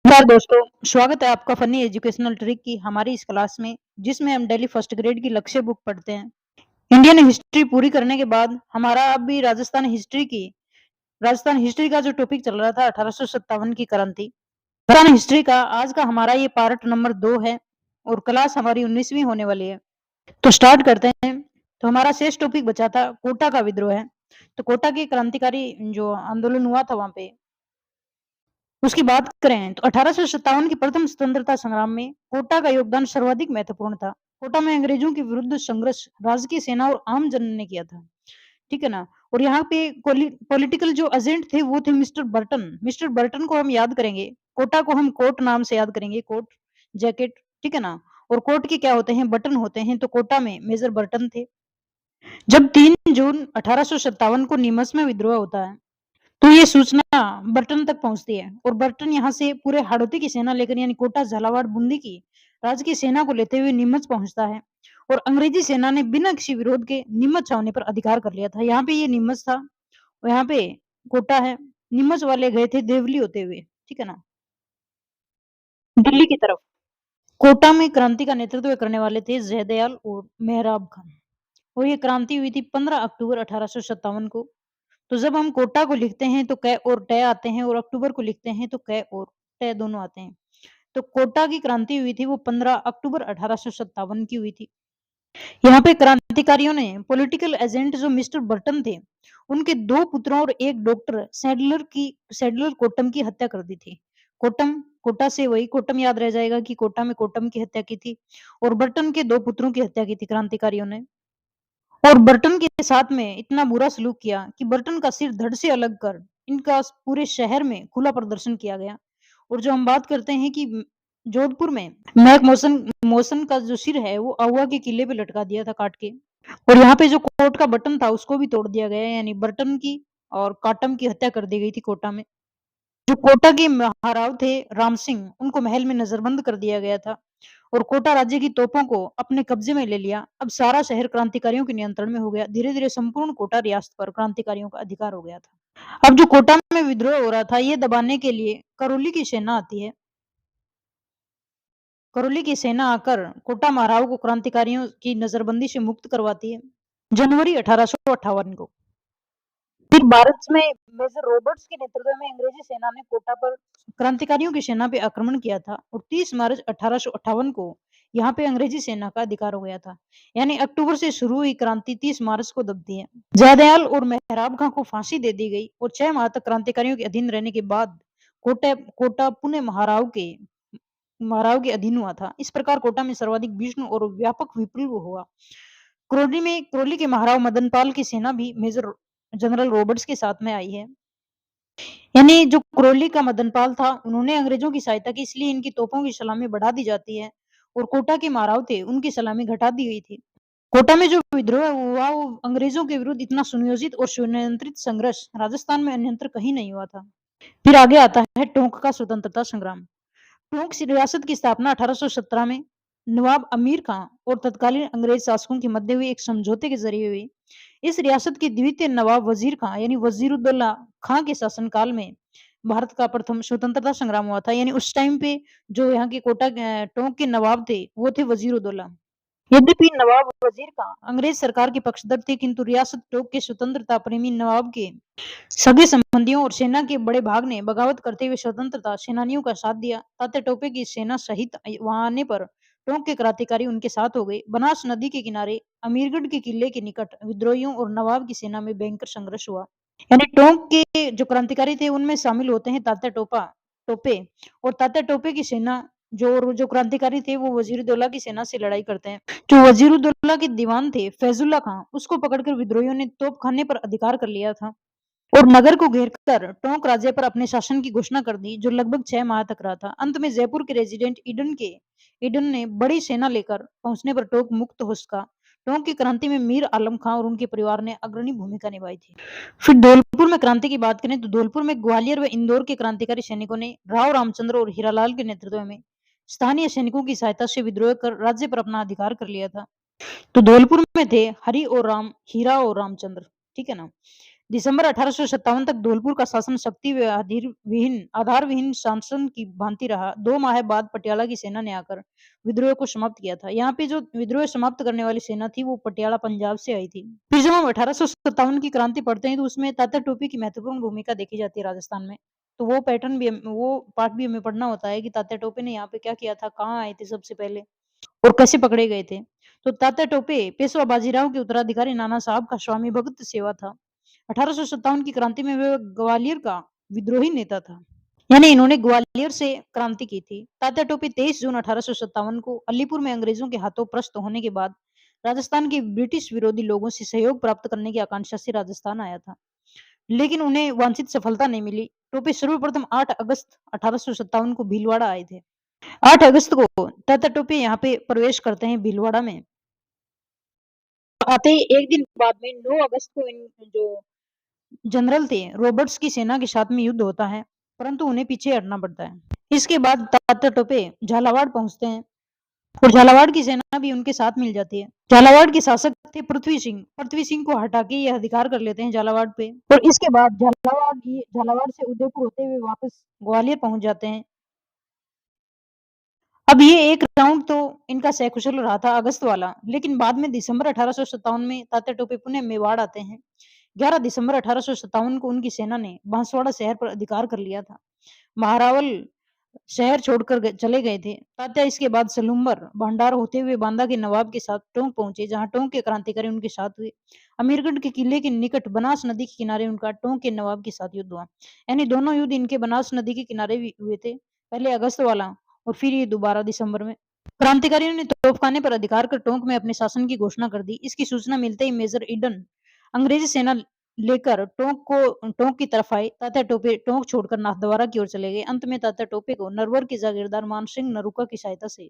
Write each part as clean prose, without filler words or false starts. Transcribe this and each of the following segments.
नमस्कार दोस्तों, स्वागत है आपका फनी एजुकेशनल ट्रिक की हमारी इस क्लास में, जिसमें हम डेली फर्स्ट ग्रेड की लक्ष्य बुक पढ़ते हैं। इंडियन हिस्ट्री पूरी करने के बाद हमारा अब भी राजस्थान हिस्ट्री का जो टॉपिक चल रहा था 1857 की क्रांति। राजस्थान हिस्ट्री का आज का हमारा ये पार्ट नंबर 2 है और क्लास हमारी 19वीं होने वाली है। तो स्टार्ट करते हैं। तो हमारा शेष टॉपिक बचा था कोटा का विद्रोह है। तो कोटा के क्रांतिकारी जो आंदोलन हुआ था वहां पे उसकी बात करें तो 1857 के प्रथम स्वतंत्रता संग्राम में कोटा का योगदान सर्वाधिक महत्वपूर्ण था। कोटा में अंग्रेजों के विरुद्ध संघर्ष राजकीय सेना और आम जन ने किया था। ठीक है ना। और यहाँ पे पॉलिटिकल जो एजेंट थे वो थे मिस्टर बर्टन को हम याद करेंगे। कोटा को हम कोट नाम से याद करेंगे। Coat jacket. ठीक है ना। और कोट के क्या होते हैं, बटन होते हैं। तो कोटा में मेजर बर्टन थे। जब 3 जून 1857 को नीमच में विद्रोह होता है तो ये सूचना बर्टन तक पहुंचती है और बर्टन यहाँ से पूरे हाड़ौती की सेना लेकर यानी कोटा, झालावाड़, बूंदी की राजकीय सेना को लेते हुए नीमच पहुंचता है। और अंग्रेजी सेना ने बिना किसी विरोध के नीमच छावनी पर अधिकार कर लिया था। यहाँ पे ये नीमच था और यहाँ पे कोटा है। नीमच वाले गए थे देवली होते हुए, ठीक है ना, दिल्ली की तरफ। कोटा में क्रांति का नेतृत्व करने वाले थे जयदयाल और मेहराब खान। और ये क्रांति हुई थी 15 अक्टूबर 1857 को। तो जब हम कोटा को लिखते हैं तो कै और टै आते हैं और अक्टूबर को लिखते हैं तो कै और टै दोनों आते हैं। तो कोटा की क्रांति हुई थी वो 15 अक्टूबर 1857 की हुई थी। यहाँ पे क्रांतिकारियों ने पॉलिटिकल एजेंट जो मिस्टर बर्टन थे, उनके 2 पुत्रों और एक डॉक्टर सैडलर कोटम की हत्या कर दी थी। कोटम कोटा से वही कोटम याद रह जाएगा कि कोटा में कोटम की हत्या की थी और बर्टन के 2 पुत्रों की हत्या की थी क्रांतिकारियों ने। और बर्टन के साथ में इतना बुरा सलूक किया कि बर्टन का सिर धड़ से अलग कर इनका पूरे शहर में खुला प्रदर्शन किया गया। और जो हम बात करते हैं कि जोधपुर में मैक मोसन मोसन का जो सिर है वो आउवा के किले पे लटका दिया था काट के। और यहाँ पे जो कोट का बटन था उसको भी तोड़ दिया गया, यानी बर्टन की और काटम की हत्या कर दी गई थी कोटा में। जो कोटा के महाराव थे राम सिंह, उनको महल में नजरबंद कर दिया गया था और कोटा राज्य की तोपों को अपने कब्जे में ले लिया। अब सारा शहर क्रांतिकारियों के नियंत्रण में हो गया। धीरे धीरे संपूर्ण कोटा रियासत पर क्रांतिकारियों का अधिकार हो गया था। अब जो कोटा में विद्रोह हो रहा था ये दबाने के लिए करौली की सेना आती है। करौली की सेना आकर कोटा महाराव को क्रांतिकारियों की नजरबंदी से मुक्त करवाती है जनवरी 1858 को। फिर भारत में मेजर रॉबर्ट्स के नेतृत्व में अंग्रेजी सेना ने कोटा पर क्रांतिकारियों की सेना पे आक्रमण किया था और 30 मार्च 1858 को यहाँ पे अंग्रेजी सेना का अधिकार हो गया था। यानी अक्टूबर से शुरू हुई क्रांति 30 मार्च को दबती है। जयदयाल और मेहराब खां को फांसी दे दी गई और 6 माह तक क्रांतिकारियों के अधीन रहने के बाद कोटा कोटा पुणे महाराव के अधीन हुआ था। इस प्रकार कोटा में सर्वाधिक भीषण और व्यापक विप्लव हुआ। क्रोली के महाराव मदनपाल की सेना भी मेजर जनरल रॉबर्ट्स के साथ में आई है। यानी जो क्रोली का मदनपाल था उन्होंने अंग्रेजों की सहायता की, इसलिए इनकी तोपों की सलामी बढ़ा दी जाती है। और कोटा के महाराव थे उनकी सलामी घटा दी गई थी। कोटा में जो विद्रोह हुआ वो अंग्रेजों के विरुद्ध इतना सुनियोजित और सुनियंत्रित संघर्ष राजस्थान में अन्यंत्र कहीं नहीं हुआ था। फिर आगे आता है टोंक का स्वतंत्रता संग्राम। टोंक रियासत की स्थापना 1817 में नवाब अमीर खां और तत्कालीन अंग्रेज शासकों के मध्य हुए एक समझौते के जरिए हुई। इस रियासत के द्वितीय नवाब वजीर खां यानी वजीरुद्दौला खां के शासनकाल में भारत का प्रथम स्वतंत्रता संग्राम हुआ था। यानी उस टाइम पे जो यहाँ के टोंक के नवाब थे वो थे वजीरुद्दौला। यद्यपि नवाब वजीर खां अंग्रेज सरकार के पक्षधर थे, किंतु रियासत टोंक के स्वतंत्रता प्रेमी नवाब के सगे संबंधियों और सेना के बड़े भाग ने बगावत करते हुए स्वतंत्रता सेनानियों का साथ दिया। तात्या टोपे की सेना सहित वहां आने पर टोंक के क्रांतिकारी उनके साथ हो गए। बनास नदी के किनारे अमीरगढ़ के किले के निकट विद्रोहियों और नवाब की सेना में भयंकर संघर्ष हुआ। यानी टोंक के जो क्रांतिकारी थे उनमें शामिल होते हैं टोपे। और तात्या टोपे की सेना जो क्रांतिकारी थे वो वजीरुद्दौला की सेना से लड़ाई करते हैं। जो वजीरुद्दौला के दीवान थे फैजुल्ला खां, उसको पकड़कर विद्रोहियों ने तोप खाने पर अधिकार कर लिया था और नगर को घेरकर टोंक राज्य पर अपने शासन की घोषणा कर दी, जो लगभग 6 माह तक रहा था। अंत में जयपुर के रेजिडेंट ईडन ने बड़ी सेना लेकर पहुंचने पर टोंक मुक्त हो सका। टोंक की क्रांति में मीर आलम खां और उनके परिवार ने अग्रणी भूमिका निभाई थी। फिर धौलपुर में क्रांति की बात करें तो धौलपुर में ग्वालियर व इंदौर के क्रांतिकारी सैनिकों ने राव रामचंद्र और हीरालाल के नेतृत्व में स्थानीय सैनिकों की सहायता से विद्रोह कर राज्य पर अपना अधिकार कर लिया था। तो धौलपुर में थे हरि और राम, हीरा और रामचंद्र, ठीक है ना। दिसंबर 1857 तक धौलपुर का शासन शक्ति व आधार विहीन शासन की भांति रहा। 2 माह बाद पटियाला की सेना ने आकर विद्रोह को समाप्त किया था। यहाँ पे जो विद्रोह समाप्त करने वाली सेना थी वो पटियाला पंजाब से आई थी। फिर जब हम 1857 की क्रांति पढ़ते हैं तो उसमें तात्या टोपे की महत्वपूर्ण भूमिका देखी जाती है राजस्थान में। तो वो पार्ट भी हमें पढ़ना होता है कि तात्या टोपे ने यहाँ पे क्या किया था, कहाँ आए थे सबसे पहले और कैसे पकड़े गए थे। तो तात्या टोपे पेशवा बाजीराव के उत्तराधिकारी नाना साहब का स्वामी भक्त सेवा था। 1857 की क्रांति में वे ग्वालियर का विद्रोही नेता था। यानी इन्होंने ग्वालियर से क्रांति की थी। तात्या टोपे 23 जून 1857 को अलीपुर में अंग्रेजों के हाथों परास्त होने के बाद राजस्थान के ब्रिटिश विरोधी लोगों से सहयोग प्राप्त करने की आकांक्षा से राजस्थान आया था, लेकिन उन्हें वांछित सफलता नहीं मिली। टोपे सर्वप्रथम 8 अगस्त 1857 को भीलवाड़ा आए थे। 8 अगस्त को तात्या टोपे यहाँ पे प्रवेश करते हैं भीलवाड़ा में। आते ही एक दिन बाद में 9 अगस्त को इन जो जनरल थे रॉबर्ट्स की सेना के साथ में युद्ध होता है, परंतु उन्हें पीछे हटना पड़ता है। इसके बाद तात्या टोपे झालावाड़ पहुंचते हैं और झालावाड़ की सेना भी उनके साथ मिल जाती है। झालावाड़ के शासक थे पृथ्वी सिंह। पृथ्वी सिंह को हटा के ये अधिकार कर लेते हैं झालावाड़ पे और इसके बाद झालावाड़ से उदयपुर होते हुए वापस ग्वालियर पहुंच जाते हैं। अब ये एक राउंड तो इनका सकुशल रहा था अगस्त वाला, लेकिन बाद में दिसंबर 1857 में तात्या टोपे पुनः मेवाड़ आते हैं। 11 दिसंबर 1857 को उनकी सेना ने बांसवाड़ा शहर पर अधिकार कर लिया था। महारावल शहर छोड़कर चले गए थे। तात्या इसके बाद सलूम्बर भंडार होते हुए बांदा के नवाब के साथ टोंक पहुंचे, जहां टोंक के क्रांतिकारी उनके साथ हुए। अमीरगढ़ के किले के निकट बनास नदी के किनारे उनका टोंक के नवाब के साथ युद्ध हुआ। यानी दोनों युद्ध इनके बनास नदी के किनारे भी हुए थे, पहले अगस्त वाला और फिर ये दोबारा दिसंबर में। क्रांतिकारियों ने तोपखाने पर अधिकार कर टोंक में अपने शासन की घोषणा कर दी। इसकी सूचना मिलते ही मेजर ईडन अंग्रेजी सेना लेकर टोंक की तरफ आए। तात्या टोपे टोंक छोड़कर नाथद्वारा की ओर चले गए। अंत में तात्या टोपे को नरवर के जागीरदार मानसिंह नरूका की सहायता से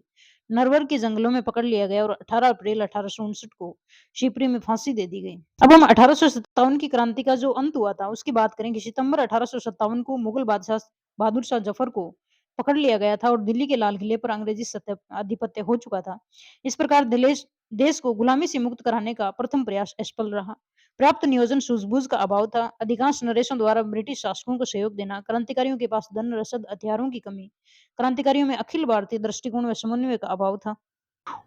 नरवर के जंगलों में पकड़ लिया गया और 18 अप्रैल 1859 को शिवपुरी में फांसी दे दी गई। अब हम 1857 की क्रांति का जो अंत हुआ था उसकी बात करेंगे। सितंबर 1857 को मुगल बादशाह बहादुर शाह जफर को पकड़ लिया गया था और दिल्ली के लाल किले पर अंग्रेजी आधिपत्य हो चुका था। इस प्रकार देश को गुलामी से मुक्त कराने का प्रथम प्रयास असफल रहा। पर्याप्त नियोजन सूझबूझ का अभाव था। अधिकांश नरेशों द्वारा ब्रिटिश शासकों को सहयोग देना, क्रांतिकारियों के पास धन रसद हथियारों की कमी, क्रांतिकारियों में अखिल भारतीय दृष्टिकोण व समन्वय का अभाव था।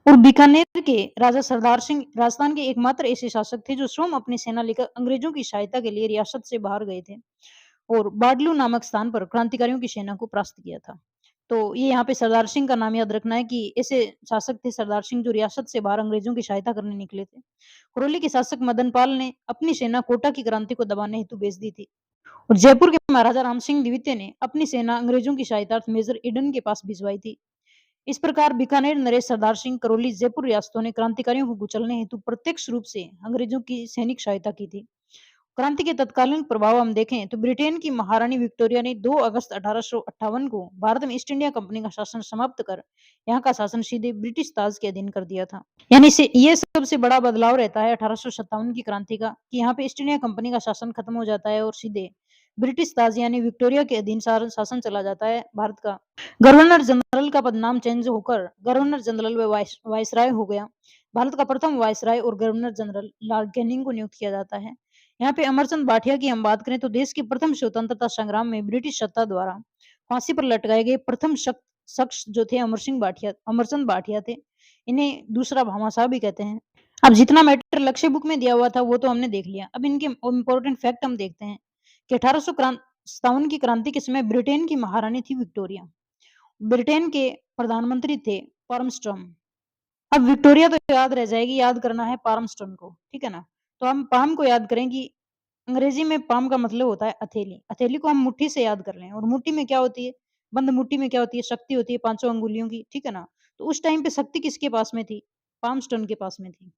और बीकानेर के राजा सरदार सिंह राजस्थान के एकमात्र ऐसे शासक थे जो स्वयं अपनी सेना लेकर अंग्रेजों की सहायता के लिए रियासत से बाहर गए थे और बाडलू नामक स्थान पर क्रांतिकारियों की सेना को परास्त किया था। तो ये यहाँ पे सरदार सिंह का नाम याद रखना है कि ऐसे शासक थे सरदार सिंह जो रियासत से बाहर अंग्रेजों की सहायता करने निकले थे। करौली के शासक मदन पाल ने अपनी सेना कोटा की क्रांति को दबाने हेतु भेज दी थी और जयपुर के महाराजा राम सिंह द्वितीय ने अपनी सेना अंग्रेजों की सहायता मेजर ईडन के पास भिजवाई थी। इस प्रकार बीकानेर, नरेश, सरदार सिंह, करौली, जयपुर रियासतों ने क्रांतिकारियों को कुचलने हेतु प्रत्यक्ष रूप से अंग्रेजों की सैनिक सहायता की थी। क्रांति के तत्कालीन प्रभाव हम देखें तो ब्रिटेन की महारानी विक्टोरिया ने 2 अगस्त 1858 को भारत में ईस्ट इंडिया कंपनी का शासन समाप्त कर यहाँ का शासन सीधे ब्रिटिश ताज के अधीन कर दिया था। यानी से ये सबसे बड़ा बदलाव रहता है 1857 की क्रांति का कि यहाँ पे ईस्ट इंडिया कंपनी का शासन खत्म हो जाता है और सीधे ब्रिटिश ताज यानी विक्टोरिया के अधीन शासन चला जाता है भारत का। गवर्नर जनरल का पदनाम चेंज होकर गवर्नर जनरल व वायसराय हो गया। भारत का प्रथम वायसराय और गवर्नर जनरल लॉर्ड कैनिंग को नियुक्त किया जाता है। यहाँ पे अमरचंद भाटिया की हम बात करें तो देश के प्रथम स्वतंत्रता संग्राम में ब्रिटिश सत्ता द्वारा फांसी पर लटकाए गए प्रथम शख्स जो थे अमरचंद भाटिया थे। इन्हें दूसरा भामाशाह भी कहते हैं। अब जितना मैटर लक्ष्य बुक में दिया हुआ था वो तो हमने देख लिया। अब इनके इम्पोर्टेंट फैक्ट हम देखते हैं कि 1857 की क्रांति के समय ब्रिटेन की महारानी थी विक्टोरिया। ब्रिटेन के प्रधानमंत्री थे पार्मस्टन। अब विक्टोरिया तो याद रह जाएगी, याद करना है पार्मस्टन को, ठीक है ना। तो हम पाम को याद करें कि अंग्रेजी में पाम का मतलब होता है हथेली। हथेली को हम मुट्ठी से याद कर लें और मुट्ठी में क्या होती है, बंद मुट्ठी में क्या होती है, शक्ति होती है 5 अंगुलियों की, ठीक है ना। तो उस टाइम पे शक्ति किसके पास में थी, पार्मस्टन के पास में थी।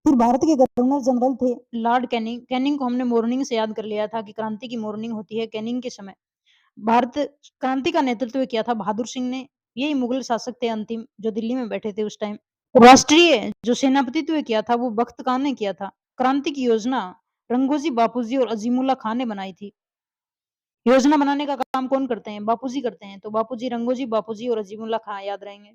फिर भारत के गवर्नर जनरल थे लॉर्ड कैनिंग। कैनिंग को हमने मॉर्निंग से याद कर लिया था कि क्रांति की मॉर्निंग होती है कैनिंग के समय। भारत क्रांति का नेतृत्व किया था बहादुर सिंह ने। यही मुगल शासक थे अंतिम जो दिल्ली में बैठे थे उस टाइम। राष्ट्रीय जो सेनापतित्व किया था वो बख्त खान ने किया था। क्रांति की योजना रंगोजी बापूजी और अजीमुल्ला खान ने बनाई थी। योजना बनाने का काम कौन करते हैं, बापूजी करते हैं। तो बापूजी रंगोजी बापूजी और अजीमुल्ला खान याद रहेंगे।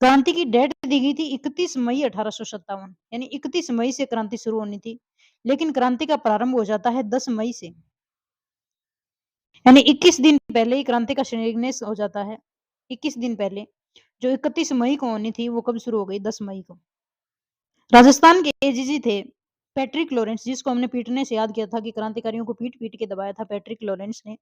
क्रांति की डेट दी गई थी 31 मई 1857, यानी 31 मई से क्रांति शुरू होनी थी, लेकिन क्रांति का प्रारंभ हो जाता है 10 मई से। यानी 21 दिन पहले ही क्रांति का श्रीगणेश हो जाता है। 21 दिन पहले, जो 31 मई को होनी थी, वो कब शुरू हो गई? 10 मई को। राजस्थान के एजीजी थे पैट्रिक लॉरेंस, जिसको हमने पीटने से याद किया था कि क्रांतिकारियों को पीट-पीट के दबाया था पैट्रिक लॉरेंस ने।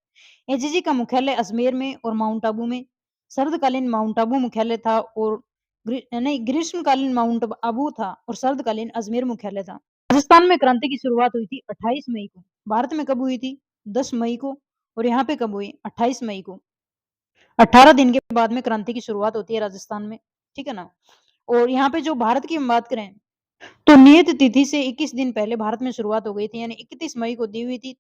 एजीजी का मुख्यालय अजमेर में और माउंट आबू में, शरदकालीन माउंट आबू मुख्यालय था और ग्रीष्मकालीन माउंट आबू था और शरदकालीन अजमेर मुख्यालय था। राजस्थान में क्रांति की शुरुआत हुई थी 28 मई को। भारत में कब हुई थी? 10 मई को। और यहाँ पे कब हुई? 28 मई को। 18 दिन के बाद में क्रांति की शुरुआत होती है राजस्थान में, ठीक है ना? और यहाँ पे जो भारत की हम बात करें, तो नियत तिथि से 21 दिन पहले भारत में शुरुआत हो गई थी, यानी 31 मई को दी हुई थी,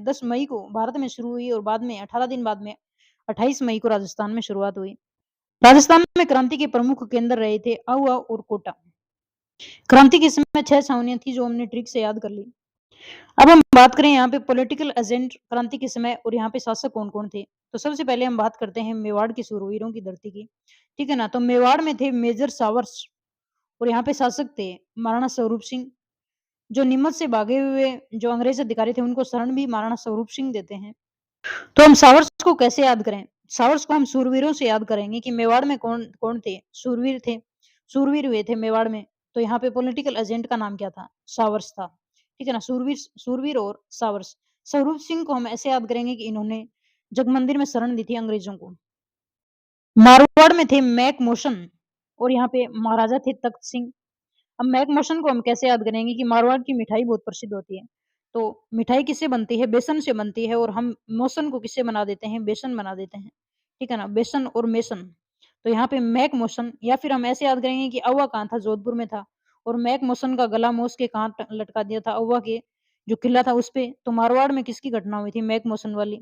10 मई को भारत में शुरू हुई और बाद में 18 दिन बाद में 28 मई को राजस्थान में शुरुआत हुई। राजस्थान में क्रांति के प्रमुख केंद्र रहे थे आहुआ और कोटा। क्रांति के समय 6 छावनियां थी, जो हमने ट्रिक से याद कर ली। अब हम बात करें यहाँ पे पॉलिटिकल एजेंट क्रांति के समय और यहाँ पे शासक कौन-कौन थे। तो सबसे पहले हम बात करते हैं मेवाड़ के शूरवीरों की धरती की, ठीक है ना? तो मेवाड़ में थे मेजर सावर्स और यहाँ पे शासक थे महाराणा स्वरूप सिंह, जो नीमच से भागे हुए जो अंग्रेज अधिकारी थे, उनको शरण भी महाराणा स्वरूप सिंह देते हैं। तो हम सावर्स को कैसे याद करें? सावर्स को हम शूरवीरों से याद करेंगे कि मेवाड़ में कौन-कौन थे? शूरवीर थे, शूरवीर हुए थे मेवाड़ में। तो यहाँ पे पॉलिटिकल एजेंट का नाम क्या था? सावर्स था, ठीक है ना? शूरवीर शूरवीर और सावर्स। स्वरूप सिंह को हम ऐसे याद करेंगे कि इन्होंने जगमंदिर में शरण दी थी अंग्रेजों को। मारवाड़ में थे मैक मोशन और यहाँ पे महाराजा थे तख्त सिंह। अब मैक मोशन को हम कैसे याद करेंगे कि मारवाड़ की मिठाई बहुत प्रसिद्ध होती है। तो मिठाई किससे बनती है? बेसन से बनती है और हम मोशन को किससे बना देते हैं? बेसन बना देते हैं, ठीक है ना? बेसन और मेसन। तो यहाँ पे मैक मोशन, या फिर हम ऐसे याद करेंगे कि औवा कहाँ था? जोधपुर में था और मैक मोशन का गला मोस के कहाँ लटका दिया था? औवा के जो किला था उस पे। तो मारवाड़ में किसकी घटना हुई थी? मैक मोशन वाली।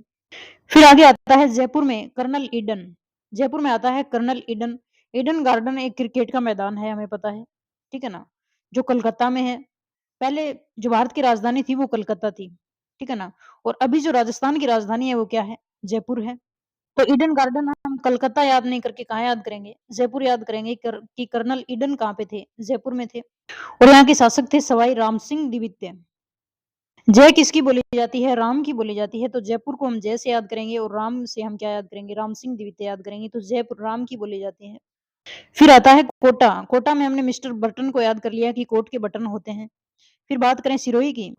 फिर आगे आता है जयपुर में कर्नल ईडन। जयपुर में आता है कर्नल ईडन। ईडन गार्डन एक क्रिकेट का मैदान है, हमें पता है, ठीक है ना? जो कलकत्ता में है। पहले जो भारत की राजधानी थी वो कलकत्ता थी, ठीक है ना? और अभी जो राजस्थान की राजधानी है वो क्या है? जयपुर है। तो ईडन गार्डन हम कलकत्ता याद नहीं करके कहाँ याद करेंगे? जयपुर याद करेंगे कि कर्नल ईडन कहाँ पे थे? जयपुर में थे। और यहाँ के शासक थे सवाई राम सिंह द्वितीय। जय किसकी बोली जाती है? राम की बोली जाती है। तो जयपुर को हम जय से याद करेंगे और राम से हम क्या याद करेंगे? राम सिंह द्वितीय याद करेंगे। तो जयपुर राम की बोली जाती है। फिर आता है कोटा। कोटा में हमने मिस्टर बटन को याद कर लिया कि कोट के बटन होते हैं। फिर बात करें सिरोही की।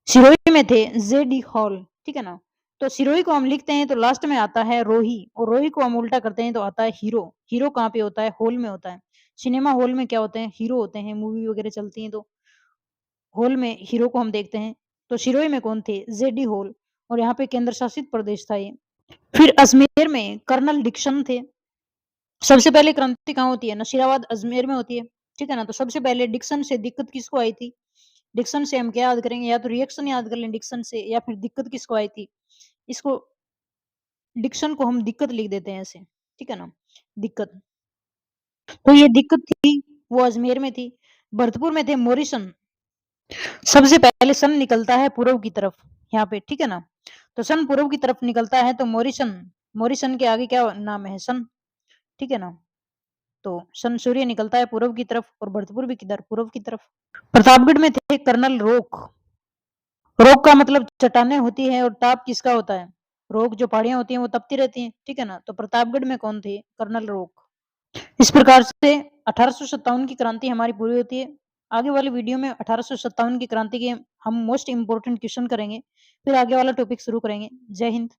सिरोही में थे जेडी हॉल, ठीक है ना? तो सिरोही को हम लिखते हैं तो लास्ट में आता है रोही और रोही को हम उल्टा करते हैं तो आता है हीरो। हीरो कहाँ पे होता है? हॉल में होता है। सिनेमा हॉल में क्या होते हैं? हीरो होते हैं। मूवी वगैरह चलती हैं तो हॉल में हीरो को हम देखते हैं। तो सिरोही में कौन थे? जेडी हॉल और यहाँ पे केंद्र शासित प्रदेश था ये। फिर अजमेर में कर्नल डिक्सन थे। सबसे पहले क्रांति कहाँ होती है? नशीराबाद अजमेर में होती है, ठीक है ना? तो सबसे पहले डिक्सन से दिक्कत किसको आई थी? डिक्सन से हम क्या याद करेंगे? या तो रिएक्शन याद कर लें डिक्सन से, या फिर दिक्कत किसको आई थी? इसको डिक्शन को हम दिक्कत लिख देते हैं ऐसे, ठीक है ना? दिक्कत। तो ये दिक्कत थी, वो अजमेर में थी। भरतपुर में थे मोरिसन। सबसे पहले सन निकलता है पूर्व की तरफ यहाँ पे, ठीक है ना? तो सन पूर्व की तरफ निकलता है तो मोरिसन, मोरिसन के आगे क्या नाम है? सन, ठीक है ना? तो सन सूर्य निकलता है पूर्व की तरफ और भरतपुर भी किधर? पूर्व की तरफ। प्रतापगढ़ में थे कर्नल रोक। रोक का मतलब चट्टानें होती है और ताप किसका होता है? रोक, जो पहाड़ियां होती हैं वो तपती रहती हैं, ठीक है ना? तो प्रतापगढ़ में कौन थे? कर्नल रोक। इस प्रकार से 1857 की क्रांति हमारी पूरी होती है। आगे वाली वीडियो में 1857 की क्रांति के हम मोस्ट इम्पोर्टेंट क्वेश्चन करेंगे। फिर आगे वाला टॉपिक शुरू करेंगे। जय हिंद।